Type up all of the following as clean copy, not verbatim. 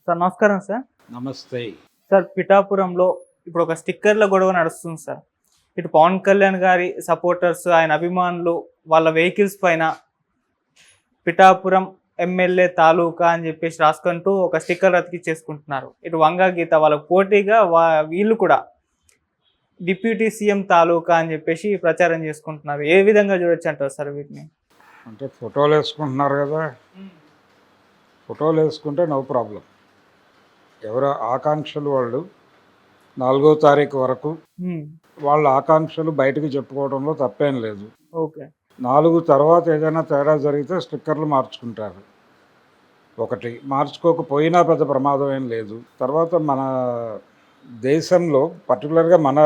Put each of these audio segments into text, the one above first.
Sir నమస్కారం sir. నమస్తే. Sir పిఠాపురంలో ఇప్పుడు ఒక స్టిక్కర్ల గొడవ నడుస్తుంది సార్. ఇటు పవన్ కళ్యాణ్ గారి సపోర్టర్స్, ఆయన అభిమానులు వాళ్ళ వెహికల్స్ పైన పిఠాపురం ఎమ్మెల్యే తాలూకా అని చెప్పేసి రాసుకుంటూ ఒక స్టిక్కర్ అతికిచ్చేసుకుంటున్నారు. ఇటు వంగా గీత వాళ్ళకు పోటీగా వీళ్ళు కూడా డిప్యూటీ సీఎం తాలూకా అని చెప్పేసి ప్రచారం చేసుకుంటున్నారు. ఏ విధంగా చూడొచ్చు అంటారు సార్ వీటిని? అంటే ఫోటోలు వేసుకుంటున్నారు కదా, ఫోటోలు వేసుకుంటే నో ప్రాబ్లం. ఎవరు ఆకాంక్షలు వాళ్ళు 4వ తారీఖు వరకు వాళ్ళ ఆకాంక్షలు బయటకు చెప్పుకోవడంలో తప్పేం లేదు. ఓకే. 4 తర్వాత ఏదైనా తేడా జరిగితే స్టిక్కర్లు మార్చుకుంటారు. ఒకటి మార్చుకోకపోయినా పెద్ద ప్రమాదం ఏం లేదు. తర్వాత మన దేశంలో పర్టికులర్గా మన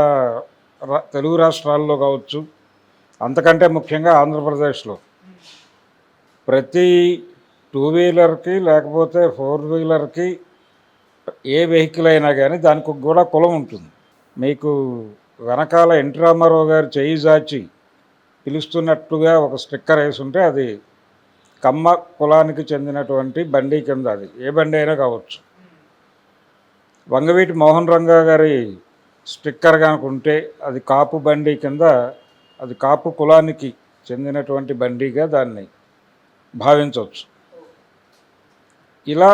తెలుగు రాష్ట్రాల్లో కావచ్చు, అంతకంటే ముఖ్యంగా ఆంధ్రప్రదేశ్లో ప్రతి 2 వీలర్కి లేకపోతే 4 వీలర్కి ఏ వెహికల్ అయినా కానీ దానికి కూడా కులం ఉంటుంది. మీకు వెనకాల ఎన్టీ రామారావు గారు చేయి జాచి పిలుస్తున్నట్టుగా ఒక స్టిక్కర్ వేసి ఉంటే అది కమ్మ కులానికి చెందినటువంటి బండి కింద, అది ఏ బండి అయినా కావచ్చు. వంగవీటి మోహన్ రంగా గారి స్టిక్కర్ కనుక ఉంటే అది కాపు బండి కింద, అది కాపు కులానికి చెందినటువంటి బండిగా దాన్ని భావించవచ్చు. ఇలా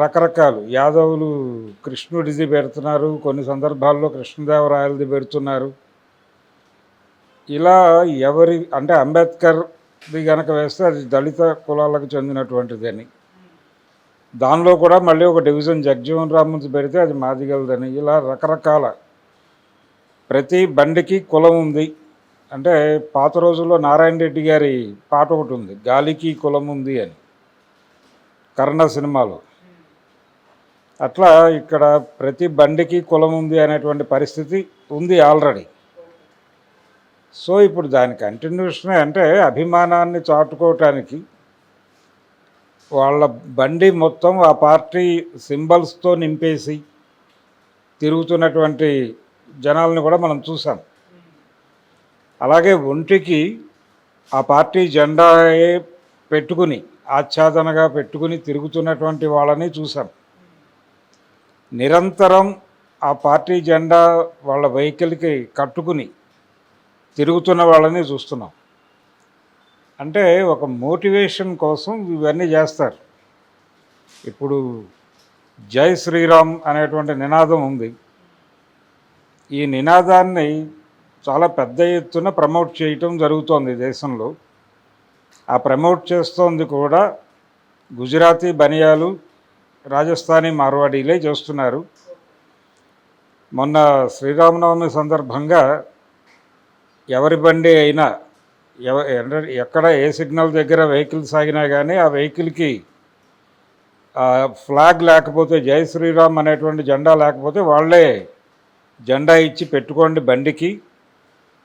రకరకాలు యాదవులు కృష్ణుడిది పెడుతున్నారు, కొన్ని సందర్భాల్లో కృష్ణదేవరాయలది పెడుతున్నారు. ఇలా ఎవరి అంటే అంబేద్కర్ది కనుక వేస్తే అది దళిత కులాలకు చెందినటువంటిదని, దానిలో కూడా మళ్ళీ ఒక డివిజన్ జగజీవన్ రామ్ది పెడితే అది మాదిగలదని, ఇలా రకరకాల ప్రతి బండికి కులం ఉంది. అంటే పాత రోజుల్లో నారాయణ రెడ్డి గారి పాట ఒకటి ఉంది, గాలికి కులం ఉంది అని, కర్ణ సినిమాలో. అట్లా ఇక్కడ ప్రతి బండికి కులం ఉంది అనేటువంటి పరిస్థితి ఉంది ఆల్రెడీ. సో ఇప్పుడు దాని కంటిన్యూషన్ అంటే అభిమానాన్ని చాటుకోవటానికి వాళ్ళ బండి మొత్తం ఆ పార్టీ సింబల్స్తో నింపేసి తిరుగుతున్నటువంటి జనాలను కూడా మనం చూసాం. అలాగే ఒంటికి ఆ పార్టీ జెండాయే పెట్టుకుని ఆచ్ఛాదనగా పెట్టుకుని తిరుగుతున్నటువంటి వాళ్ళని చూసాం. నిరంతరం ఆ పార్టీ జెండా వాళ్ళ వెహికల్కి కట్టుకుని తిరుగుతున్న వాళ్ళని చూస్తున్నాం. అంటే ఒక మోటివేషన్ కోసం ఇవన్నీ చేస్తారు. ఇప్పుడు జై శ్రీరామ్ అనేటువంటి నినాదం ఉంది. ఈ నినాదాన్ని చాలా పెద్ద ఎత్తున ప్రమోట్ చేయటం జరుగుతోంది దేశంలో. ఆ ప్రమోట్ చేస్తోంది కూడా గుజరాతీ బనియాలు, రాజస్థానీ మార్వాడీలే చేస్తున్నారు. మొన్న శ్రీరామనవమి సందర్భంగా ఎవరి బండి అయినా ఎక్కడ ఏ సిగ్నల్ దగ్గర వెహికల్స్ ఆగినా కానీ ఆ వెహికల్కి ఫ్లాగ్ లేకపోతే, జై శ్రీరామ్ అనేటువంటి జెండా లేకపోతే వాళ్ళే జెండా ఇచ్చి పెట్టుకోండి బండికి,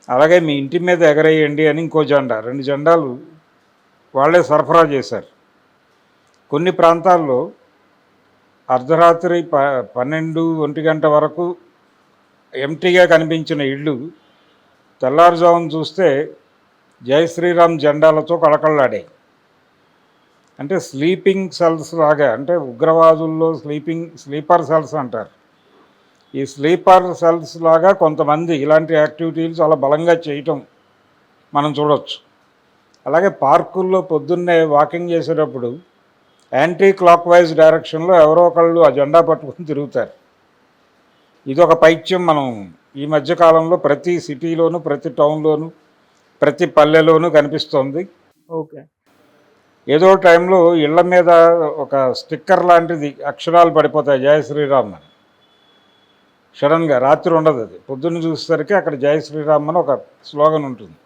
అలాగే మీ ఇంటి మీద ఎగరేయండి అని ఇంకో జెండా, 2 జెండాలు వాళ్ళే సరఫరా చేశారు. కొన్ని ప్రాంతాల్లో అర్ధరాత్రి 12-1 గంట వరకు ఎంటీగా కనిపించిన ఇళ్ళు తెల్లారుజామున చూస్తే జై శ్రీరామ్ జెండాలతో కళకళలాడాయి. అంటే స్లీపింగ్ సెల్స్ లాగా, అంటే ఉగ్రవాదుల్లో స్లీపర్ సెల్స్ అంటారు. ఈ స్లీపర్ సెల్స్ లాగా కొంతమంది ఇలాంటి యాక్టివిటీలు చాలా బలంగా చేయటం మనం చూడవచ్చు. అలాగే పార్కుల్లో పొద్దున్నే వాకింగ్ చేసేటప్పుడు యాంటీ క్లాక్ వైజ్ డైరెక్షన్లో ఎవరో ఒకళ్ళు ఆ జెండా పట్టుకుని తిరుగుతారు. ఇదొక పైత్యం మనం ఈ మధ్యకాలంలో ప్రతి సిటీలోనూ, ప్రతి టౌన్లోనూ, ప్రతి పల్లెలోనూ కనిపిస్తోంది. ఓకే. ఏదో టైంలో ఇళ్ల మీద ఒక స్టిక్కర్ లాంటిది అక్షరాలు పడిపోతాయి జై శ్రీరామ్ అని. సడన్గా రాత్రి ఉండదు, అది పొద్దున్న చూసేసరికి అక్కడ జై శ్రీరామ్ అని ఒక స్లోగన్ ఉంటుంది.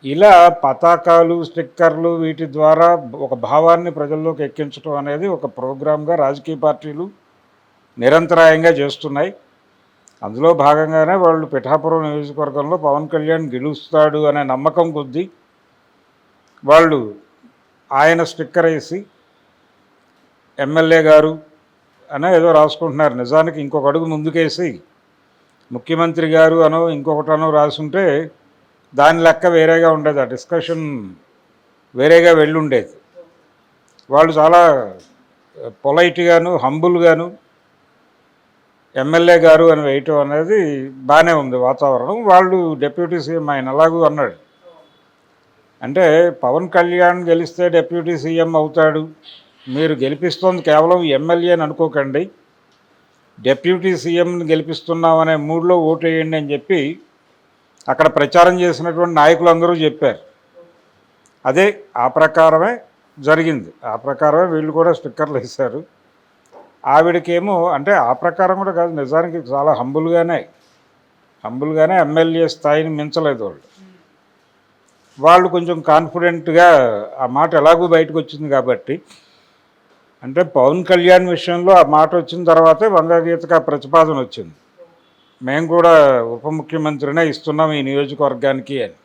ఇలా పతాకాలు, స్టిక్కర్లు వీటి ద్వారా ఒక భావాన్ని ప్రజల్లోకి ఎక్కించడం అనేది ఒక ప్రోగ్రామ్గా రాజకీయ పార్టీలు నిరంతరాయంగా చేస్తున్నాయి. అందులో భాగంగానే వాళ్ళు పిఠాపురం నియోజకవర్గంలో పవన్ కళ్యాణ్ గెలుస్తాడు అనే నమ్మకం కొద్దీ వాళ్ళు ఆయన స్టిక్కర్ వేసి ఎమ్మెల్యే గారు అనే ఏదో రాసుకుంటున్నారు. నిజానికి ఇంకొక అడుగు ముందుకేసి ముఖ్యమంత్రి గారు అనో ఇంకొకటనో రాసుంటే దాని లెక్క వేరేగా ఉండేది, ఆ డిస్కషన్ వేరేగా వెళ్ళుండేది. వాళ్ళు చాలా పొలైట్గాను హంబుల్గాను ఎమ్మెల్యే గారు అని వేయటం అనేది బాగానే ఉంది వాతావరణం. వాళ్ళు డిప్యూటీ సీఎం ఆయన అలాగూ అన్నాడు. అంటే పవన్ కళ్యాణ్ గెలిస్తే డిప్యూటీ సీఎం అవుతాడు, మీరు గెలిపిస్తోంది కేవలం ఎమ్మెల్యే అని అనుకోకండి, డిప్యూటీ సీఎంని గెలిపిస్తున్నామనే మూడ్లో ఓటు వేయండి అని చెప్పి అక్కడ ప్రచారం చేసినటువంటి నాయకులందరూ చెప్పారు. అదే ఆ ప్రకారమే జరిగింది. ఆ ప్రకారమే వీళ్ళు కూడా స్టిక్కర్లు వేశారు. ఆవిడకేమో అంటే ఆ ప్రకారం కూడా కాదు, నిజానికి చాలా హంబుల్గానే ఎమ్మెల్యే స్థాయిని మించలేదు వాళ్ళు కొంచెం కాన్ఫిడెంట్గా ఆ మాట ఎలాగూ బయటకు వచ్చింది కాబట్టి. అంటే పవన్ కళ్యాణ్ విషయంలో ఆ మాట వచ్చిన తర్వాతే వంగగీతకు ఆ ప్రతిపాదన వచ్చింది, మేము కూడా ఉప ముఖ్యమంత్రినే ఇస్తున్నాం ఈ నియోజకవర్గానికి అని.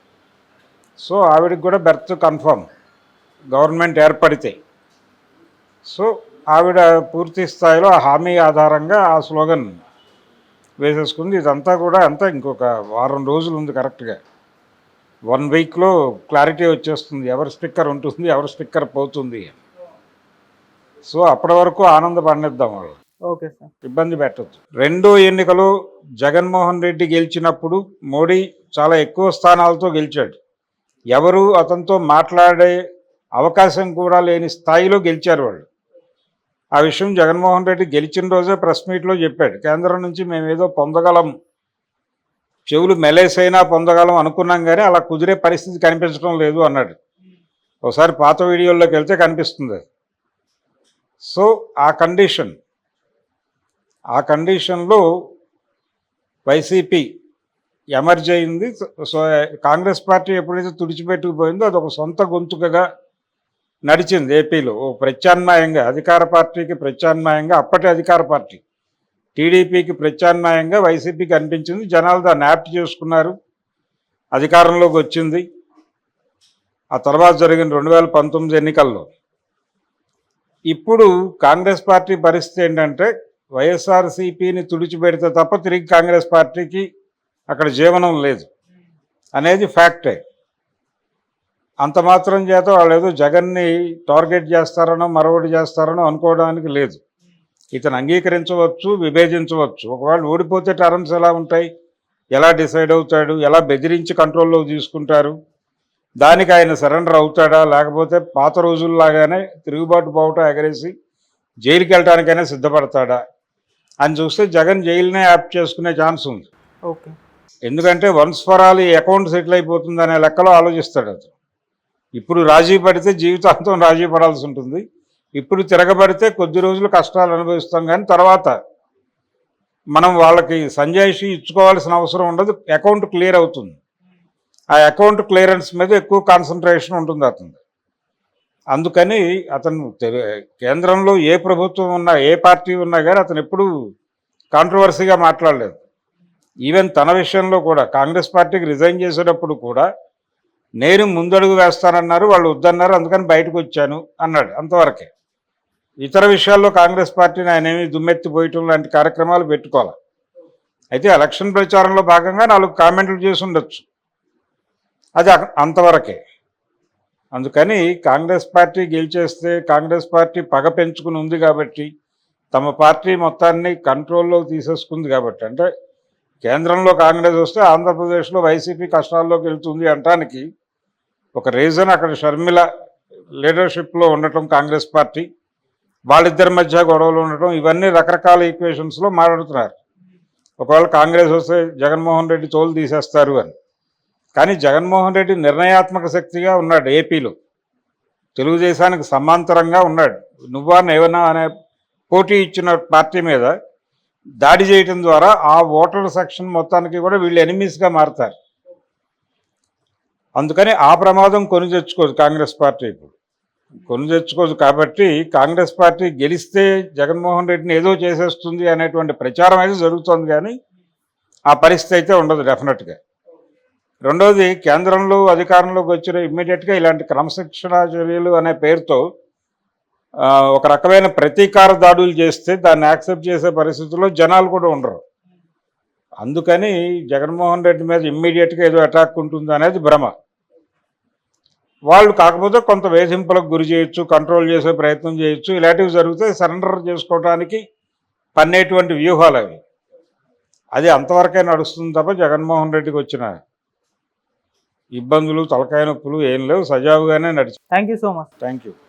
సో ఆవిడకి కూడా బెర్త్ కన్ఫర్మ్ గవర్నమెంట్ ఏర్పడితే. సో ఆవిడ పూర్తి స్థాయిలో ఆ హామీ ఆధారంగా ఆ స్లోగన్ వేసేసుకుంది. ఇదంతా కూడా అంతా ఇంకొక వారం రోజులు ఉంది, కరెక్ట్గా 1 వీక్లో క్లారిటీ వచ్చేస్తుంది ఎవరి స్టిక్కర్ ఉంటుంది ఎవరి స్టిక్కర్ పోతుంది అని. సో అప్పటి వరకు ఆనందపడిద్దాం, వాళ్ళు ఓకే సార్. ఇబ్బంది పెట్టద్దు. రెండో ఎన్నికలో జగన్మోహన్ రెడ్డి గెలిచినప్పుడు మోడీ చాలా ఎక్కువ స్థానాలతో గెలిచాడు. ఎవరు అతనితో మాట్లాడే అవకాశం కూడా లేని స్థాయిలో గెలిచారు వాళ్ళు. ఆ విషయం జగన్మోహన్ రెడ్డి గెలిచిన రోజే ప్రెస్ మీట్లో చెప్పాడు, కేంద్రం నుంచి మేము ఏదో పొందగలం, చెవులు మెలేసైనా పొందగలం అనుకున్నాం కానీ అలా కుదిరే పరిస్థితి కనిపించడం లేదు అన్నాడు. ఒకసారి పాత వీడియోల్లోకి వెళ్తే కనిపిస్తుంది. సో ఆ కండిషన్లో వైసీపీ ఎమర్జ్ అయింది. సో కాంగ్రెస్ పార్టీ ఎప్పుడైతే తుడిచిపెట్టుకుపోయిందో అది ఒక సొంత గొంతుకగా నడిచింది ఏపీలో. ఓ ప్రత్యామ్నాయంగా అధికార పార్టీకి ప్రత్యామ్నాయంగా, అప్పటి అధికార పార్టీ టీడీపీకి ప్రత్యామ్నాయంగా వైసీపీకి అనిపించింది. జనాలు దాన్ని యాప్ట్ చేసుకున్నారు, అధికారంలోకి వచ్చింది. ఆ తర్వాత జరిగిన 2019 ఎన్నికల్లో. ఇప్పుడు కాంగ్రెస్ పార్టీ పరిస్థితి ఏంటంటే వైఎస్ఆర్సీపీని తుడిచిపెడితే తప్ప తిరిగి కాంగ్రెస్ పార్టీకి అక్కడ జీవనం లేదు అనేది ఫ్యాక్టే. అంత మాత్రం చేత వాళ్ళు ఏదో జగన్ని టార్గెట్ చేస్తారనో మరొకటి చేస్తారనో అనుకోవడానికి లేదు. ఇతను అంగీకరించవచ్చు, విభేదించవచ్చు. ఒకవేళ ఓడిపోతే టర్మ్స్ ఎలా ఉంటాయి, ఎలా డిసైడ్ అవుతాడు, ఎలా బెదిరించి కంట్రోల్లో తీసుకుంటారు, దానికి ఆయన సరెండర్ అవుతాడా, లేకపోతే పాత రోజుల్లాగానే తిరుగుబాటు బావుట ఎగరేసి జైలుకి వెళ్ళడానికైనా సిద్ధపడతాడా అని చూస్తే జగన్ జైలునే యాప్ చేసుకునే ఛాన్స్ ఉంది. ఓకే. ఎందుకంటే వన్స్ ఫర్ ఆల్ ఈ అకౌంట్ సెటిల్ అయిపోతుంది అనే లెక్కలో ఆలోచిస్తాడు అతను. ఇప్పుడు రాజీ పడితే జీవితాంతం రాజీ పడాల్సి ఉంటుంది, ఇప్పుడు తిరగబడితే కొద్ది రోజులు కష్టాలు అనుభవిస్తాం, కానీ తర్వాత మనం వాళ్ళకి సంజాయిషి ఇచ్చుకోవాల్సిన అవసరం ఉండదు, అకౌంట్ క్లియర్ అవుతుంది. ఆ అకౌంట్ క్లియరెన్స్ మీద ఎక్కువ కాన్సన్ట్రేషన్ ఉంటుంది అతను. అందుకని అతను కేంద్రంలో ఏ ప్రభుత్వం ఉన్నా ఏ పార్టీ ఉన్నా కానీ అతను ఎప్పుడూ కాంట్రవర్సీగా మాట్లాడలేదు. ఈవెన్ తన విషయంలో కూడా కాంగ్రెస్ పార్టీకి రిజైన్ చేసేటప్పుడు కూడా నేను ముందడుగు వేస్తానన్నారు, వాళ్ళు వద్దన్నారు, అందుకని బయటకు వచ్చాను అన్నాడు, అంతవరకే. ఇతర విషయాల్లో కాంగ్రెస్ పార్టీని ఆయన ఏమీ దుమ్మెత్తిపోయటం లాంటి కార్యక్రమాలు పెట్టుకోవాలి. అయితే ఎలక్షన్ ప్రచారంలో భాగంగా 4 కామెంట్లు చేసి ఉండొచ్చు, అది అంతవరకే. అందుకని కాంగ్రెస్ పార్టీ గెలిచేస్తే కాంగ్రెస్ పార్టీ పగ పెంచుకుని ఉంది కాబట్టి, తమ పార్టీ మొత్తాన్ని కంట్రోల్లో తీసేసుకుంది కాబట్టి, అంటే కేంద్రంలో కాంగ్రెస్ వస్తే ఆంధ్రప్రదేశ్లో వైసీపీ కష్టాల్లోకి వెళ్తుంది అంటానికి ఒక రీజన్ అక్కడ షర్మిల లీడర్షిప్లో ఉండటం, కాంగ్రెస్ పార్టీ వాళ్ళిద్దరి మధ్య గొడవలు ఉండటం, ఇవన్నీ రకరకాల ఈక్వేషన్స్లో మాట్లాడుతున్నారు. ఒకవేళ కాంగ్రెస్ వస్తే జగన్మోహన్ రెడ్డి తోలు తీసేస్తారు అని. కానీ జగన్మోహన్ రెడ్డి నిర్ణయాత్మక శక్తిగా ఉన్నాడు ఏపీలో, తెలుగుదేశానికి సమాంతరంగా ఉన్నాడు. నువ్వా ఏమన్నా అనే పోటీ ఇచ్చిన పార్టీ మీద దాడి చేయటం ద్వారా ఆ ఓటర్ సెక్షన్ మొత్తానికి కూడా వీళ్ళు ఎనిమీస్గా మారుతారు. అందుకని ఆ ప్రమాదం కొని తెచ్చుకోదు కాంగ్రెస్ పార్టీ, ఇప్పుడు కొని తెచ్చుకోదు. కాబట్టి కాంగ్రెస్ పార్టీ గెలిస్తే జగన్మోహన్ రెడ్డిని ఏదో చేసేస్తుంది అనేటువంటి ప్రచారం అయితే జరుగుతుంది, కానీ ఆ పరిస్థితి అయితే ఉండదు డెఫినెట్గా. రెండవది, కేంద్రంలో అధికారంలోకి వచ్చిన ఇమ్మీడియట్గా ఇలాంటి క్రమశిక్షణా చర్యలు అనే పేరుతో ఒక రకమైన ప్రతీకార దాడులు చేస్తే దాన్ని యాక్సెప్ట్ చేసే పరిస్థితుల్లో జనాలు కూడా ఉండరు. అందుకని జగన్మోహన్ రెడ్డి మీద ఇమ్మీడియట్గా ఏదో అటాక్ ఉంటుంది అనేది భ్రమ. వాళ్ళు కాకపోతే కొంత వేధింపులకు గురి చేయొచ్చు, కంట్రోల్ చేసే ప్రయత్నం చేయొచ్చు, ఇలాంటివి జరిగితే సరెండర్ చేసుకోవడానికి పన్నేటువంటి వ్యూహాలు అవి. అది అంతవరకే నడుస్తుంది తప్ప జగన్మోహన్ రెడ్డికి వచ్చిన ఇబ్బందులు, తలకాయ నొప్పులు ఏం లేవు, సజావుగానే నడిచి. Thank you so much. Thank you.